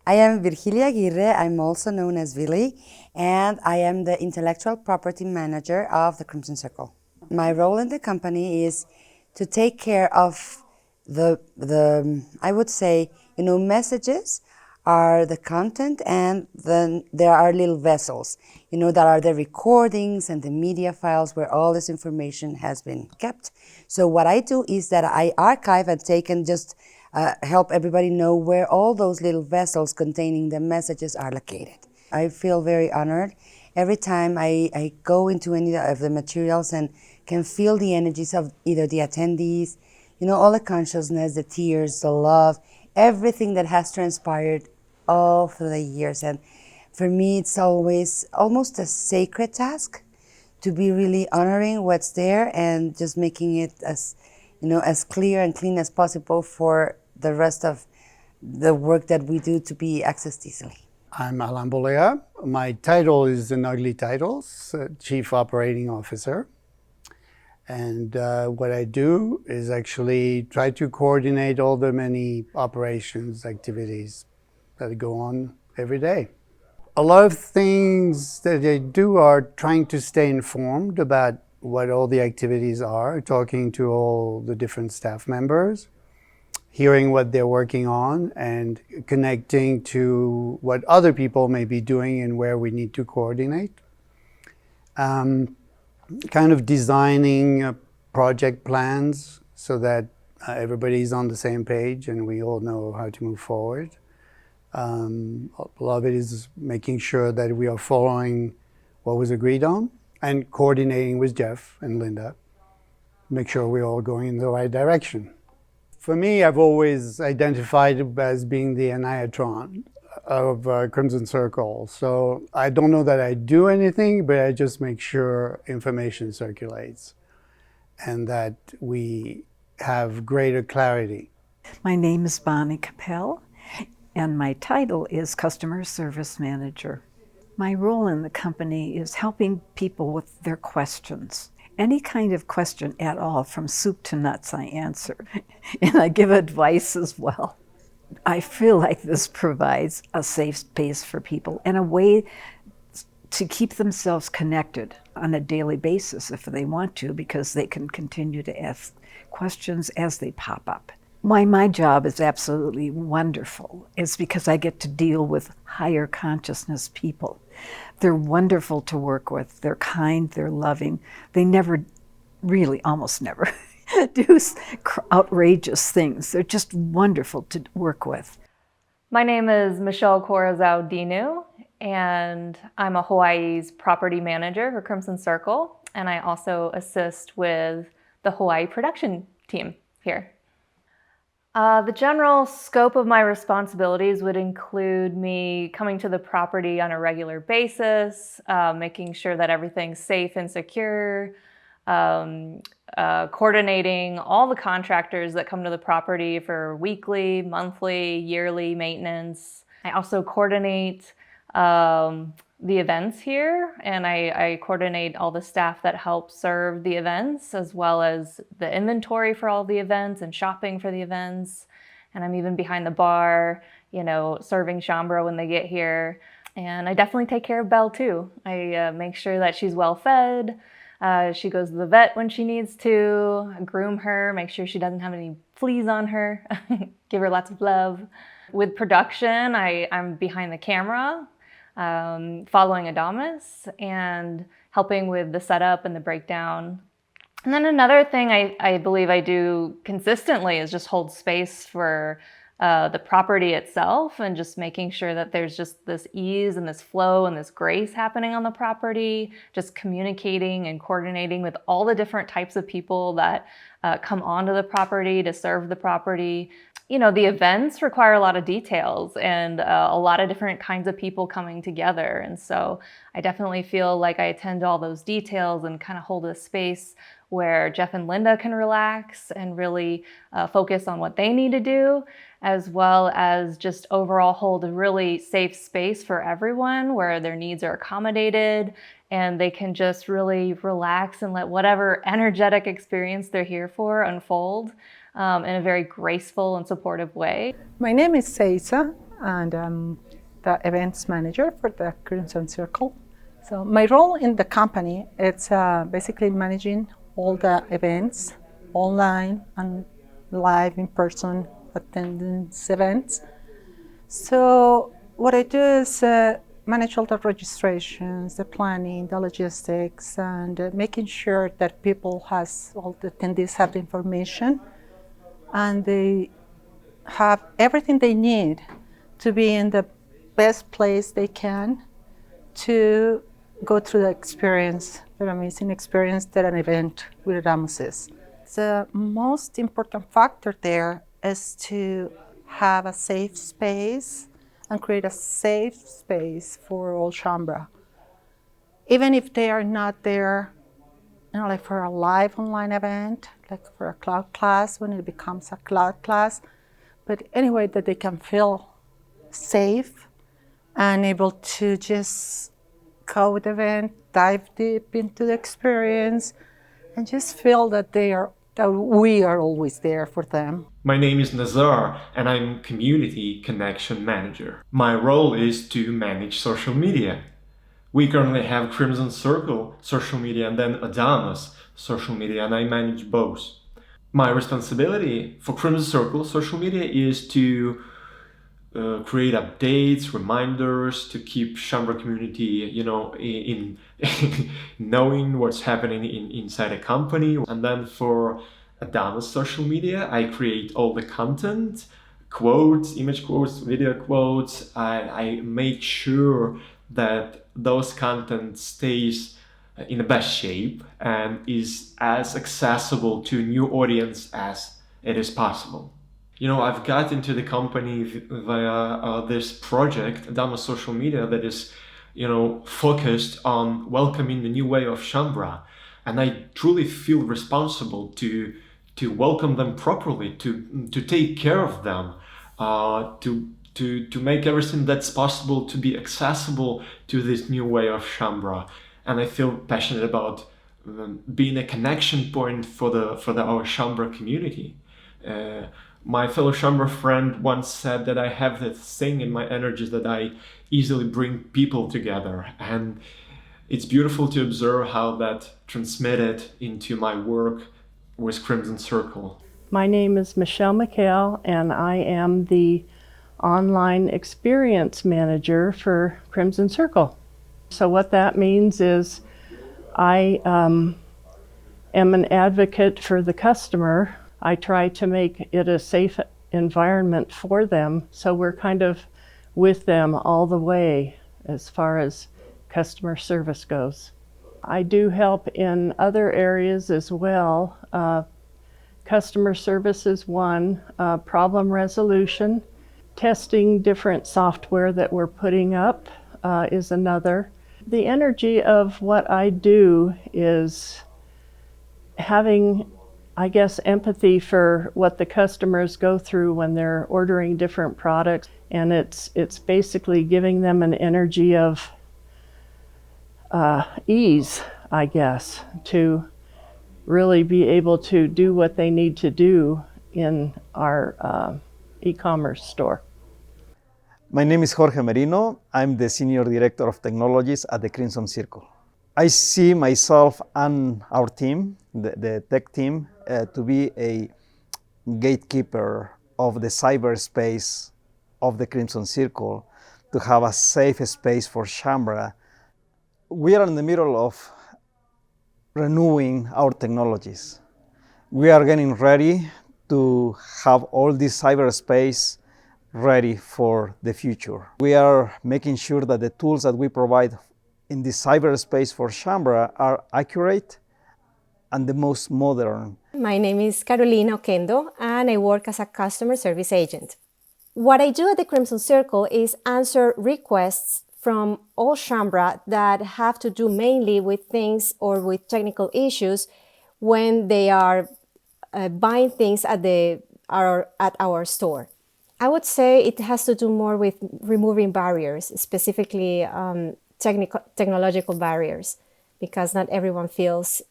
I am Virgilia Aguirre. I'm also known as Vili, and I am the intellectual property manager of the Crimson Circle. My role in the company is to take care of the I would say, messages are the content, and then there are little vessels, that are the recordings and the media files where all this information has been kept. So what I do is that I archive and take and just help everybody know where all those little vessels containing the messages are located. I feel very honored every time I go into any of the materials and can feel the energies of either the attendees, all the consciousness, the tears, the love, everything that has transpired all through the years. And for me, it's always almost a sacred task to be really honoring what's there and just making it as clear and clean as possible for the rest of the work that we do to be accessed easily. I'm Alain Bolea. My title is an ugly title, Chief Operating Officer. And what I do is actually try to coordinate all the many operations, activities that go on every day. A lot of things that I do are trying to stay informed about what all the activities are, talking to all the different staff members, hearing what they're working on, and connecting to what other people may be doing and where we need to coordinate. Kind of designing project plans so that everybody's on the same page and we all know how to move forward. A lot of it is making sure that we are following what was agreed on and coordinating with Jeff and Linda, make sure we're all going in the right direction. For me, I've always identified as being the aniatron of Crimson Circle. So I don't know that I do anything, but I just make sure information circulates and that we have greater clarity. My name is Capelle, and my title is Customer Service Manager. My role in the company is helping people with their questions. Any kind of question at all, from soup to nuts, I answer. And I give advice as well. I feel like this provides a safe space for people and a way to keep themselves connected on a daily basis if they want to, because they can continue to ask questions as they pop up. Why my job is absolutely wonderful is because I get to deal with higher consciousness people. They're wonderful to work with. They're kind, they're loving. They never, really almost never, do outrageous things. They're just wonderful to work with. My name is Corazao Dinu, and I'm a Hawaii's property manager for Crimson Circle, and I also assist with the Hawaii production team here. The general scope of my responsibilities would include me coming to the property on a regular basis, making sure that everything's safe and secure, coordinating all the contractors that come to the property for weekly, monthly, yearly maintenance. I also coordinate the events here, and I coordinate all the staff that help serve the events, as well as the inventory for all the events and shopping for the events. And I'm even behind the bar, serving Chambra when they get here. And I definitely take care of Belle too. I make sure that she's well fed. She goes to the vet when she needs to, groom her, make sure she doesn't have any fleas on her, give her lots of love. With production, I'm behind the camera, following Adamus and helping with the setup and the breakdown. And then another thing I believe I do consistently is just hold space for the property itself, and just making sure that there's just this ease and this flow and this grace happening on the property, just communicating and coordinating with all the different types of people that come onto the property to serve the property. The events require a lot of details and a lot of different kinds of people coming together. And so I definitely feel like I attend to all those details and kind of hold a space where Jeff and Linda can relax and really focus on what they need to do, as well as just overall hold a really safe space for everyone where their needs are accommodated and they can just really relax and let whatever energetic experience they're here for unfold in a very graceful and supportive way. My name is Seiza. and I'm the events manager for the Crimson Circle. So my role in the company, it's basically managing all the events, online and live in-person attendance events. So what I do is manage all the registrations, the planning, the logistics, and making sure that people all the attendees have the information and they have everything they need to be in the best place they can to go through the experience, the amazing experience that an event with Ramos is. The most important factor there is to have a safe space and create a safe space for all Shambra. Even if they are not there, like for a live online event, like for a cloud class, when it becomes a cloud class, but anyway, that they can feel safe and able to just go with the event, dive deep into the experience, and just feel that we are always there for them. My name is Nazar, and I'm Community Connection Manager. My role is to manage social media. We currently have Crimson Circle social media and then Adamas social media, and I manage both. My responsibility for Crimson Circle social media is to create updates, reminders, to keep Shambra community, in knowing what's happening inside a company. And then for Adama's social media, I create all the content, quotes, image quotes, video quotes. I make sure that those content stays in the best shape and is as accessible to a new audience as it is possible. I've got into the company via this project, Adama Social Media, that is, focused on welcoming the new way of Shambra. And I truly feel responsible to welcome them properly, to take care of them, to make everything that's possible to be accessible to this new way of Shambra. And I feel passionate about being a connection point for our Shambra community. My fellow Shambra friend once said that I have this thing in my energies that I easily bring people together. And it's beautiful to observe how that transmitted into my work with Crimson Circle. My name is MacHale, and I am the online experience manager for Crimson Circle. So what that means is I am an advocate for the customer. I try to make it a safe environment for them, so we're kind of with them all the way as far as customer service goes. I do help in other areas as well. Customer service is one, problem resolution, testing different software that we're putting up is another. The energy of what I do is having, I guess, empathy for what the customers go through when they're ordering different products, and it's basically giving them an energy of ease, I guess, to really be able to do what they need to do in our e-commerce store. My name is Jorge Merino. I'm the Senior Director of Technologies at the Crimson Circle. I see myself and our team, the tech team, to be a gatekeeper of the cyberspace of the Crimson Circle, to have a safe space for Shambra. We are in the middle of renewing our technologies. We are getting ready to have all this cyberspace ready for the future. We are making sure that the tools that we provide in the cyberspace for Shambra are accurate and the most modern. My name is Carolina Oquendo, and I work as a customer service agent. What I do at the Crimson Circle is answer requests from all Shambra that have to do mainly with things or with technical issues when they are buying things at our store. I would say it has to do more with removing barriers, specifically technological barriers, because not everyone feels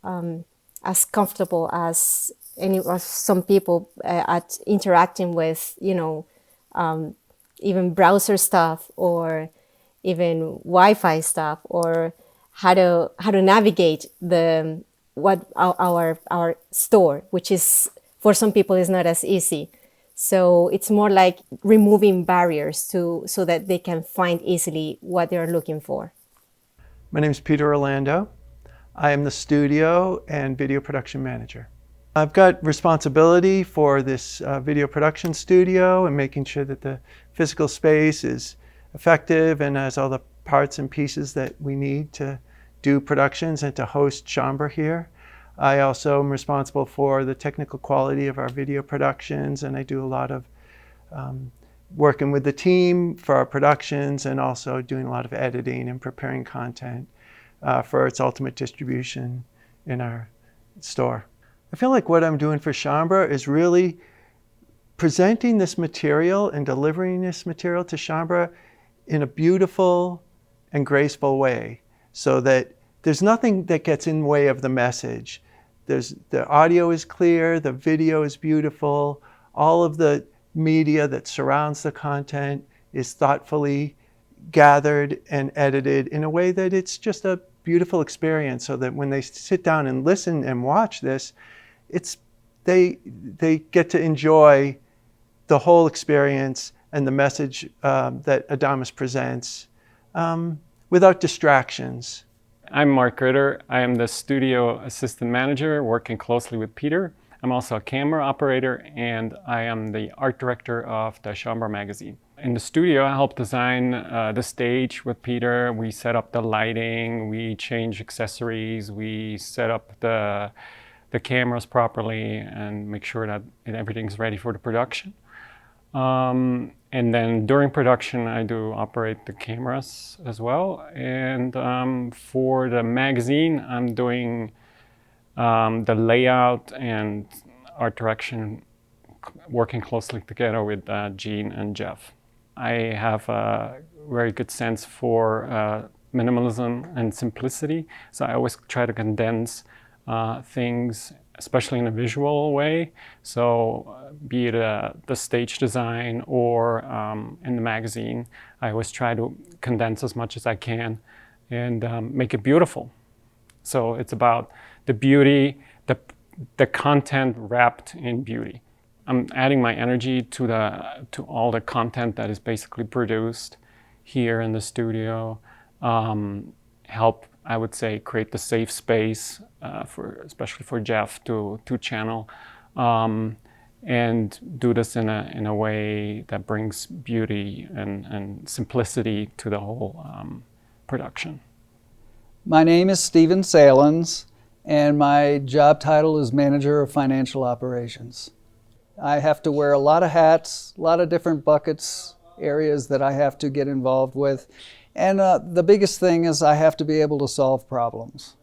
as comfortable as some people at interacting with, even browser stuff or even Wi-Fi stuff, or how to navigate our store, which is for some people is not as easy. So it's more like removing barriers so that they can find easily what they're looking for. My name is Peter Orlando. I am the studio and video production manager. I've got responsibility for this video production studio and making sure that the physical space is effective and has all the parts and pieces that we need to do productions and to host Chambre here. I also am responsible for the technical quality of our video productions, and I do a lot of working with the team for our productions and also doing a lot of editing and preparing content for its ultimate distribution in our store. I feel like what I'm doing for Chambre is really presenting this material and delivering this material to Chambre in a beautiful and graceful way, so that there's nothing that gets in the way of the message. The audio is clear, the video is beautiful, all of the media that surrounds the content is thoughtfully gathered and edited in a way that it's just a beautiful experience, so that when they sit down and listen and watch this, they get to enjoy the whole experience and the message that Adamus presents without distractions. I'm Mark Ritter. I am the studio assistant manager working closely with Peter. I'm also a camera operator, and I am the art director of the Chambre magazine. In the studio, I help design the stage with Peter. We set up the lighting, we change accessories, we set up the cameras properly and make sure that everything's ready for the production. And then during production, I do operate the cameras as well. And for the magazine, I'm doing the layout and art direction, working closely together with Jean and Jeff. I have a very good sense for minimalism and simplicity, so I always try to condense things, especially in a visual way. So be it the stage design or in the magazine, I always try to condense as much as I can and make it beautiful. So it's about the beauty, the content wrapped in beauty. I'm adding my energy to all the content that is basically produced here in the studio. Help, I would say, create the safe space especially for Jeff to channel, and do this in a way that brings beauty and simplicity to the whole production. My name is Stephen Salins, and my job title is Manager of Financial Operations. I have to wear a lot of hats, a lot of different buckets, areas that I have to get involved with. And the biggest thing is I have to be able to solve problems.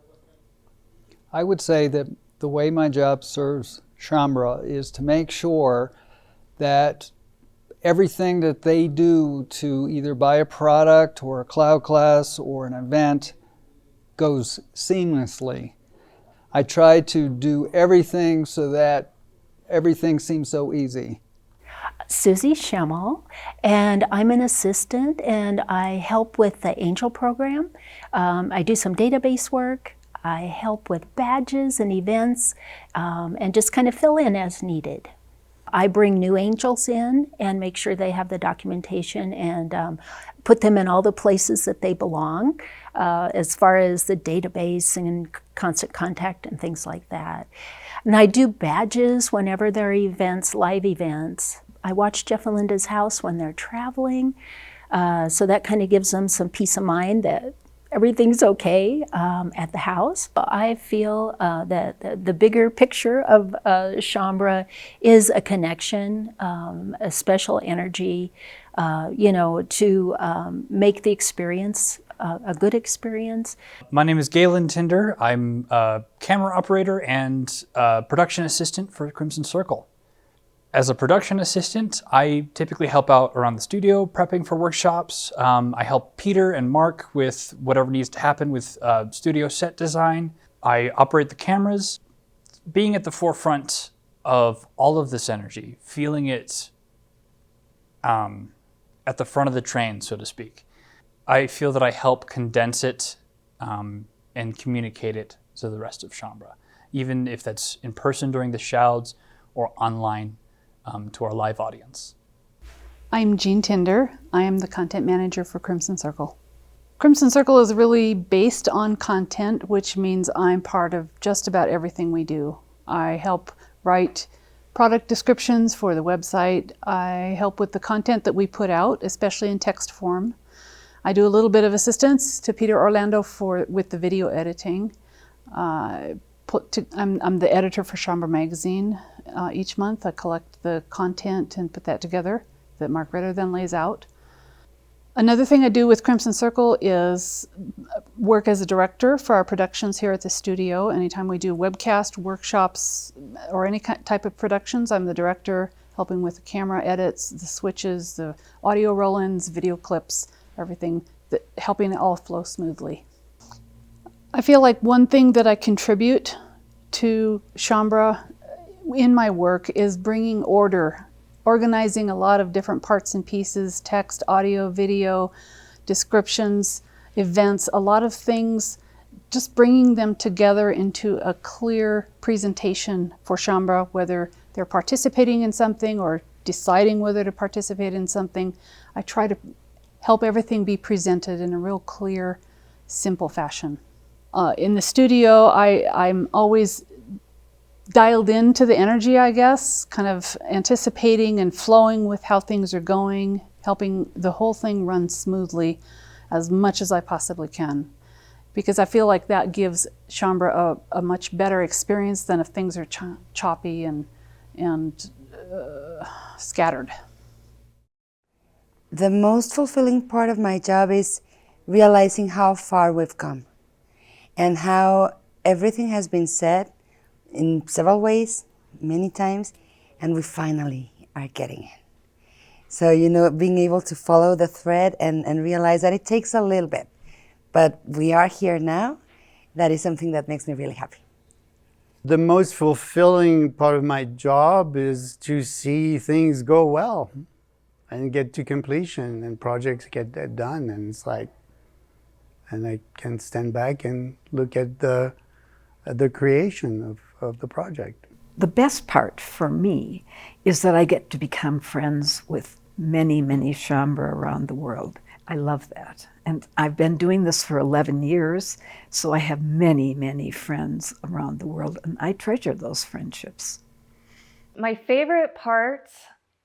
I would say that the way my job serves Chambre is to make sure that everything that they do to either buy a product or a cloud class or an event goes seamlessly. I try to do everything so that everything seems so easy. Susie Schemmel, and I'm an assistant, and I help with the Angel program. I do some database work. I help with badges and events, and just kind of fill in as needed. I bring new angels in and make sure they have the documentation and put them in all the places that they belong, as far as the database and constant contact and things like that. And I do badges whenever there are events, live events. I watch Jeff and Linda's house when they're traveling, so that kind of gives them some peace of mind that everything's okay at the house. I feel that the bigger picture of Chambre is a connection, a special energy, to make the experience a good experience. My name is Gaelon Tinder. I'm a camera operator and production assistant for Crimson Circle. As a production assistant, I typically help out around the studio, prepping for workshops. I help Peter and Mark with whatever needs to happen with studio set design. I operate the cameras. Being at the forefront of all of this energy, feeling it at the front of the train, so to speak. I feel that I help condense it and communicate it to the rest of Chambra, even if that's in person during the shouts or online to our live audience. I'm Jean Tinder. I am the content manager for Crimson Circle. Crimson Circle is really based on content, which means I'm part of just about everything we do. I help write product descriptions for the website. I help with the content that we put out, especially in text form. I do a little bit of assistance to Peter Orlando with the video editing. I'm the editor for Chambra Magazine. Each month I collect the content and put that together that Mark Ritter then lays out. Another thing I do with Crimson Circle is work as a director for our productions here at the studio. Anytime we do webcast, workshops, or any type of productions, I'm the director, helping with the camera edits, the switches, the audio roll-ins, video clips, everything, helping it all flow smoothly. I feel like one thing that I contribute to Chambra in my work is bringing order, organizing a lot of different parts and pieces, text, audio, video, descriptions, events, a lot of things, just bringing them together into a clear presentation for Chambra, whether they're participating in something or deciding whether to participate in something. I try to help everything be presented in a real clear, simple fashion. In the studio, I'm always dialed into the energy, I guess, kind of anticipating and flowing with how things are going, helping the whole thing run smoothly as much as I possibly can. Because I feel like that gives Chambra a much better experience than if things are choppy and scattered. The most fulfilling part of my job is realizing how far we've come and how everything has been said in several ways, many times, and we finally are getting it. So, being able to follow the thread and realize that it takes a little bit, but we are here now, that is something that makes me really happy. The most fulfilling part of my job is to see things go well and get to completion and projects get done. And it's like, and I can stand back and look at the creation of the project. The best part for me is that I get to become friends with many, many Chambra around the world. I love that. And I've been doing this for 11 years, so I have many, many friends around the world, and I treasure those friendships. My favorite part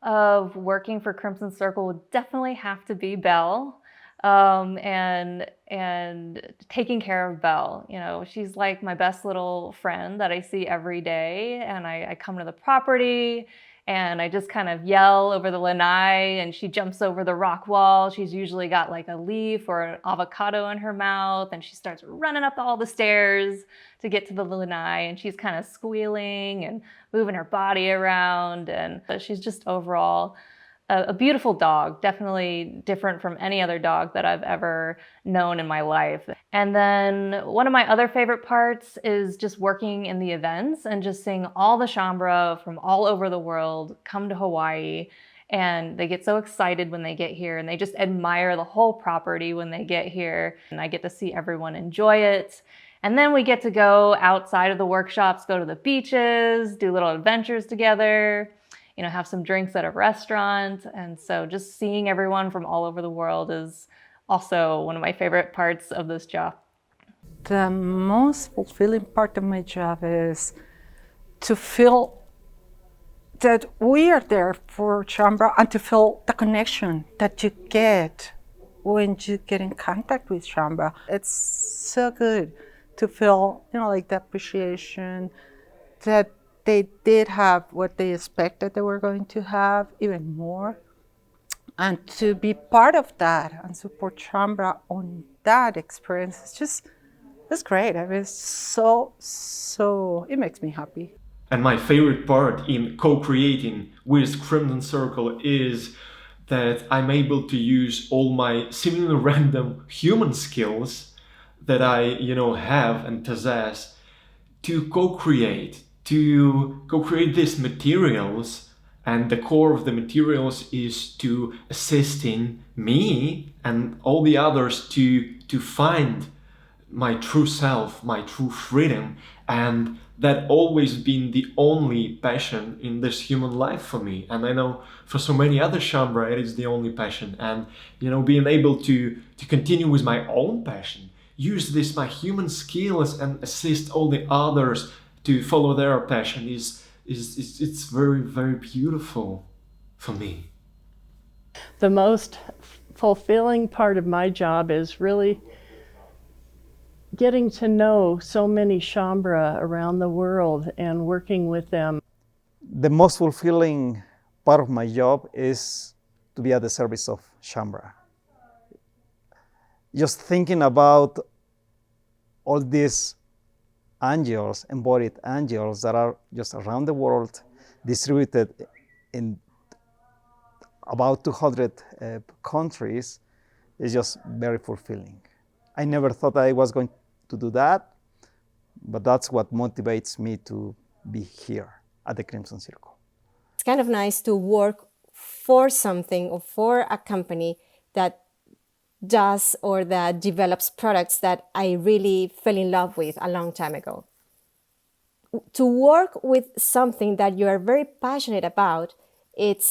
of working for Crimson Circle would definitely have to be Belle. And taking care of Belle. She's like my best little friend that I see every day, and I come to the property and I just kind of yell over the lanai and she jumps over the rock wall. She's usually got like a leaf or an avocado in her mouth, and she starts running up all the stairs to get to the lanai, and she's kind of squealing and moving her body around, and she's just overall a beautiful dog, definitely different from any other dog that I've ever known in my life. And then one of my other favorite parts is just working in the events and just seeing all the Chambra from all over the world come to Hawaii, and they get so excited when they get here, and they just admire the whole property when they get here, and I get to see everyone enjoy it. And then we get to go outside of the workshops, go to the beaches, do little adventures together, have some drinks at a restaurant. And so just seeing everyone from all over the world is also one of my favorite parts of this job. The most fulfilling part of my job is to feel that we are there for Chambra and to feel the connection that you get when you get in contact with Chambra. It's so good to feel, like the appreciation that they did have what they expected they were going to have, even more. And to be part of that and support Chambra on that experience, it's great. I mean, it makes me happy. And my favorite part in co-creating with Crimson Circle is that I'm able to use all my seemingly random human skills that I, have and possess to co-create these materials And the core of the materials is to assisting me and all the others to find my true self, my true freedom, and that always been the only passion in this human life for me. And I know for so many other Shambra, it is the only passion. And, you know, being able to continue with my own passion, use this, my human skills, and assist all the others to follow their passion it's very, very beautiful for me. The most fulfilling part of my job is really getting to know so many Shambra around the world and working with them. The most fulfilling part of my job is to be at the service of Shambra. Just thinking about all these angels, embodied angels that are just around the world, distributed in about 200 countries, is just very fulfilling. I never thought I was going to do that, but that's what motivates me to be here at the Crimson Circle. It's kind of nice to work for something or for a company that does or that develops products that I really fell in love with a long time ago. To work with something that you are very passionate about, it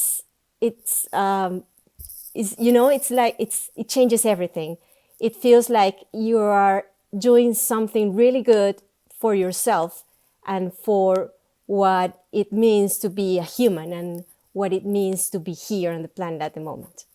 changes everything. It feels like you are doing something really good for yourself and for what it means to be a human and what it means to be here on the planet at the moment.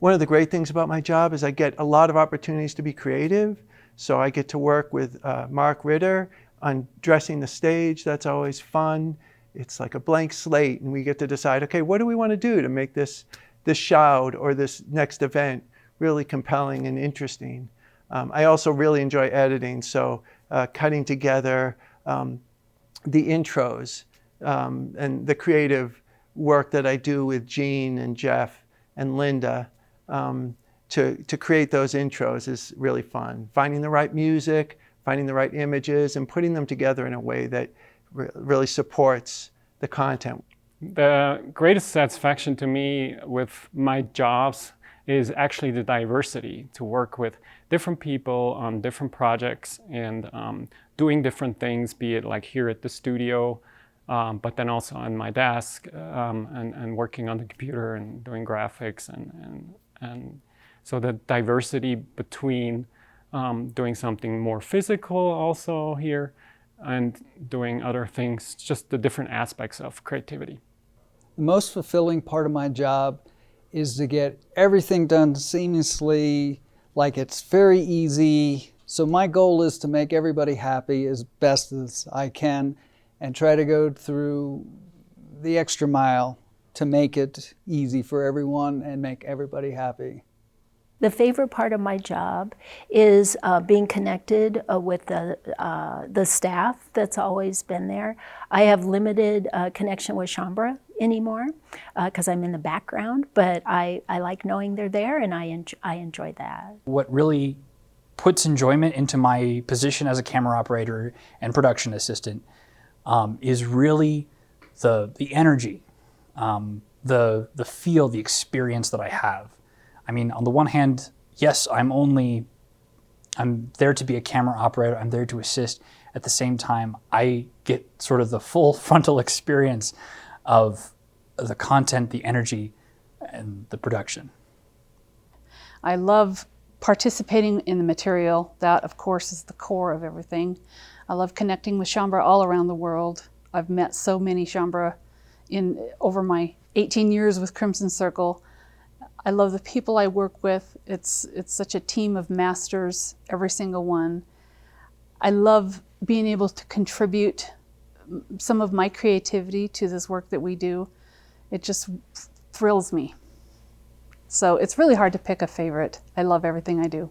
One of the great things about my job is I get a lot of opportunities to be creative. So I get to work with Mark Ritter on dressing the stage. That's always fun. It's like a blank slate, and we get to decide, okay, what do we want to do to make this shout or this next event really compelling and interesting. I also really enjoy editing, so cutting together the intros and the creative work that I do with Jean and Jeff and Linda to create those intros is really fun. Finding the right music, finding the right images, and putting them together in a way that really supports the content. The greatest satisfaction to me with my jobs is actually the diversity, to work with different people on different projects and doing different things, be it like here at the studio, but then also on my desk and working on the computer and doing graphics and so the diversity between doing something more physical also here and doing other things, just the different aspects of creativity. The most fulfilling part of my job is to get everything done seamlessly, like it's very easy. So my goal is to make everybody happy as best as I can and try to go through the extra mile to make it easy for everyone and make everybody happy. The favorite part of my job is being connected with the staff that's always been there. I have limited connection with Shambra anymore because I'm in the background, but I like knowing they're there and I enjoy that. What really puts enjoyment into my position as a camera operator and production assistant is really the energy, the feel, the experience that I have. I mean, on the one hand, yes, I'm there to be a camera operator, I'm there to assist. At the same time, I get sort of the full frontal experience of the content, the energy, and the production. I love participating in the material. That, of course, is the core of everything. I love connecting with Shambra all around the world. I've met so many Shambra over my 18 years with Crimson Circle. I love the people I work with. It's such a team of masters, every single one. I love being able to contribute some of my creativity to this work that we do. It just thrills me. So it's really hard to pick a favorite. I love everything I do.